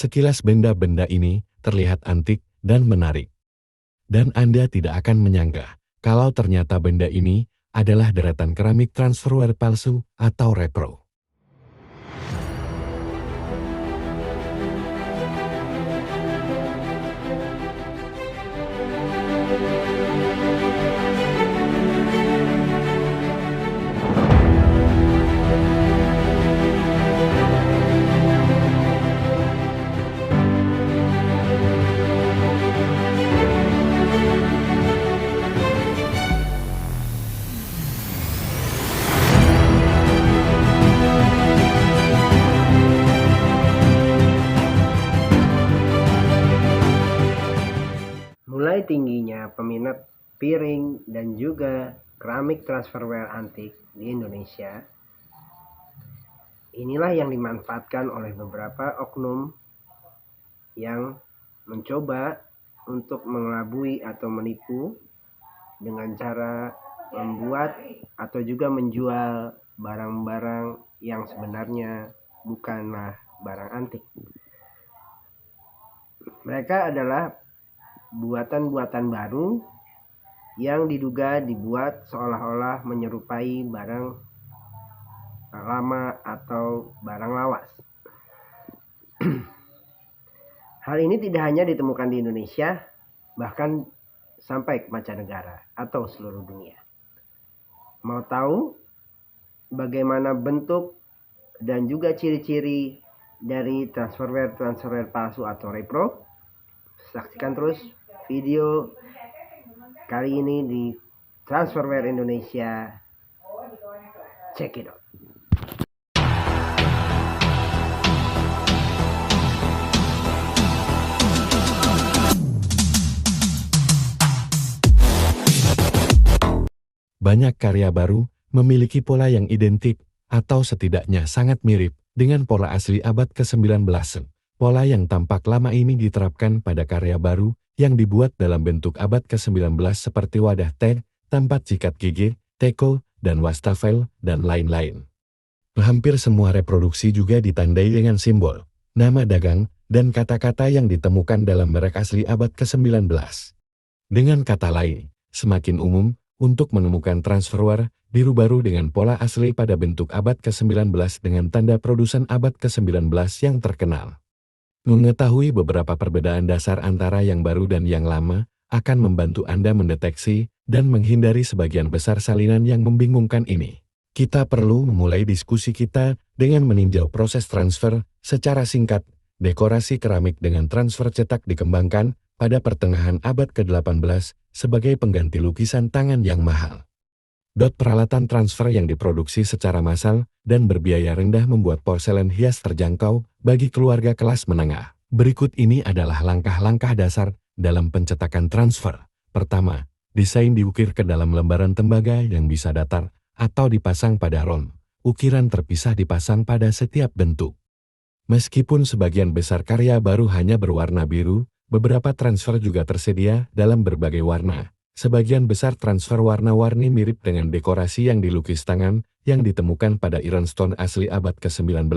Sekilas benda-benda ini terlihat antik dan menarik. Dan Anda tidak akan menyangka kalau ternyata benda ini adalah deretan keramik transferware palsu atau repro. Mulai tingginya peminat piring dan juga keramik transferware antik di Indonesia, inilah yang dimanfaatkan oleh beberapa oknum yang mencoba untuk mengelabui atau menipu dengan cara membuat atau juga menjual barang-barang yang sebenarnya bukanlah barang antik. Mereka adalah buatan-buatan baru yang diduga dibuat seolah-olah menyerupai barang lama atau barang lawas. Hal ini tidak hanya ditemukan di Indonesia, bahkan sampai ke mancanegara atau seluruh dunia. Mau tahu bagaimana bentuk dan juga ciri-ciri dari transferware palsu atau repro? Saksikan terus video kali ini di Transferware Indonesia. Check it out. Banyak karya baru memiliki pola yang identik atau setidaknya sangat mirip dengan pola asli abad ke-19. Pola yang tampak lama ini diterapkan pada karya baru yang dibuat dalam bentuk abad ke-19 seperti wadah teh, tempat sikat gigi, teko, dan wastafel, dan lain-lain. Hampir semua reproduksi juga ditandai dengan simbol, nama dagang, dan kata-kata yang ditemukan dalam merek asli abad ke-19. Dengan kata lain, semakin umum untuk menemukan transferware biru baru dengan pola asli pada bentuk abad ke-19 dengan tanda produsen abad ke-19 yang terkenal. Mengetahui beberapa perbedaan dasar antara yang baru dan yang lama akan membantu Anda mendeteksi dan menghindari sebagian besar salinan yang membingungkan ini. Kita perlu memulai diskusi kita dengan meninjau proses transfer secara singkat. Dekorasi keramik dengan transfer cetak dikembangkan pada pertengahan abad ke-18 sebagai pengganti lukisan tangan yang mahal. Peralatan transfer yang diproduksi secara massal dan berbiaya rendah membuat porselen hias terjangkau bagi keluarga kelas menengah. Berikut ini adalah langkah-langkah dasar dalam pencetakan transfer. Pertama, desain diukir ke dalam lembaran tembaga yang bisa datar atau dipasang pada ron. Ukiran terpisah dipasang pada setiap bentuk. Meskipun sebagian besar karya baru hanya berwarna biru, beberapa transfer juga tersedia dalam berbagai warna. Sebagian besar transfer warna-warni mirip dengan dekorasi yang dilukis tangan yang ditemukan pada ironstone asli abad ke-19,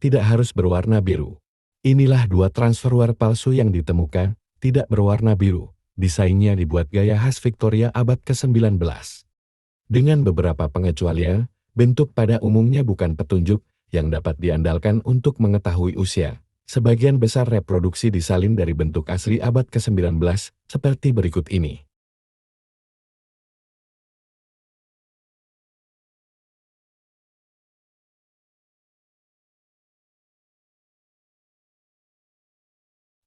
tidak harus berwarna biru. Inilah dua transferware palsu yang ditemukan, tidak berwarna biru. Desainnya dibuat gaya khas Victoria abad ke-19. Dengan beberapa pengecualian, bentuk pada umumnya bukan petunjuk yang dapat diandalkan untuk mengetahui usia. Sebagian besar reproduksi disalin dari bentuk asli abad ke-19, seperti berikut ini.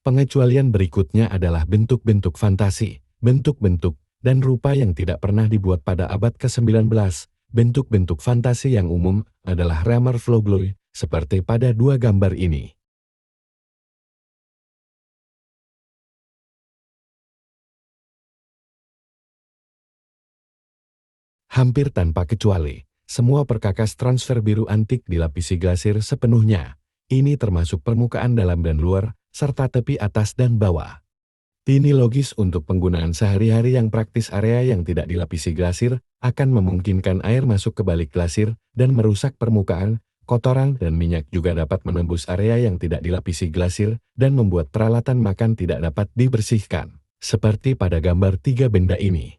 Pengecualian berikutnya adalah bentuk-bentuk fantasi, bentuk-bentuk, dan rupa yang tidak pernah dibuat pada abad ke-19. Bentuk-bentuk fantasi yang umum adalah Raymer Flogloy, seperti pada dua gambar ini. Hampir tanpa kecuali, semua perkakas transfer biru antik dilapisi glasir sepenuhnya. Ini termasuk permukaan dalam dan luar, serta tepi atas dan bawah. Ini logis untuk penggunaan sehari-hari yang praktis. Area yang tidak dilapisi glasir akan memungkinkan air masuk ke balik glasir dan merusak permukaan, kotoran dan minyak juga dapat menembus area yang tidak dilapisi glasir dan membuat peralatan makan tidak dapat dibersihkan, seperti pada gambar 3 benda ini.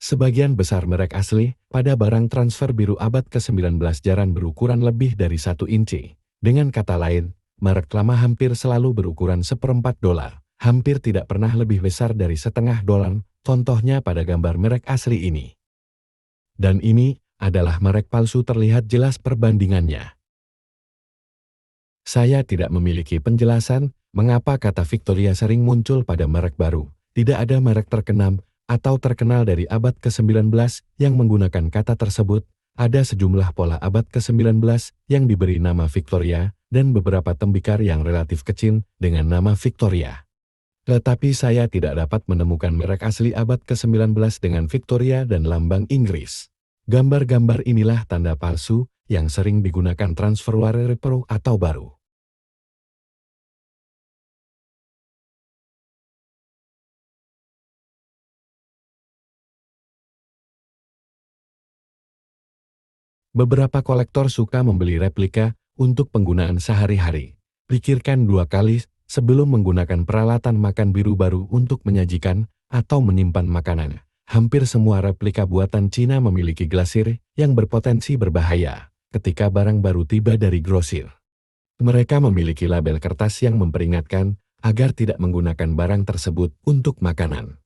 Sebagian besar merek asli pada barang transfer biru abad ke-19 jarang berukuran lebih dari 1 inci. Dengan kata lain, merek lama hampir selalu berukuran $1/4, hampir tidak pernah lebih besar dari $0,5, contohnya pada gambar merek asli ini. Dan ini adalah merek palsu, terlihat jelas perbandingannya. Saya tidak memiliki penjelasan mengapa kata Victoria sering muncul pada merek baru. Tidak ada merek terkenal atau terkenal dari abad ke-19 yang menggunakan kata tersebut. Ada sejumlah pola abad ke-19 yang diberi nama Victoria dan beberapa tembikar yang relatif kecil dengan nama Victoria. Tetapi saya tidak dapat menemukan merek asli abad ke-19 dengan Victoria dan lambang Inggris. Gambar-gambar inilah tanda palsu yang sering digunakan transfer ware repro atau baru. Beberapa kolektor suka membeli replika untuk penggunaan sehari-hari. Pikirkan 2 kali sebelum menggunakan peralatan makan biru baru untuk menyajikan atau menyimpan makanan. Hampir semua replika buatan Cina memiliki glasir yang berpotensi berbahaya ketika barang baru tiba dari grosir. Mereka memiliki label kertas yang memperingatkan agar tidak menggunakan barang tersebut untuk makanan.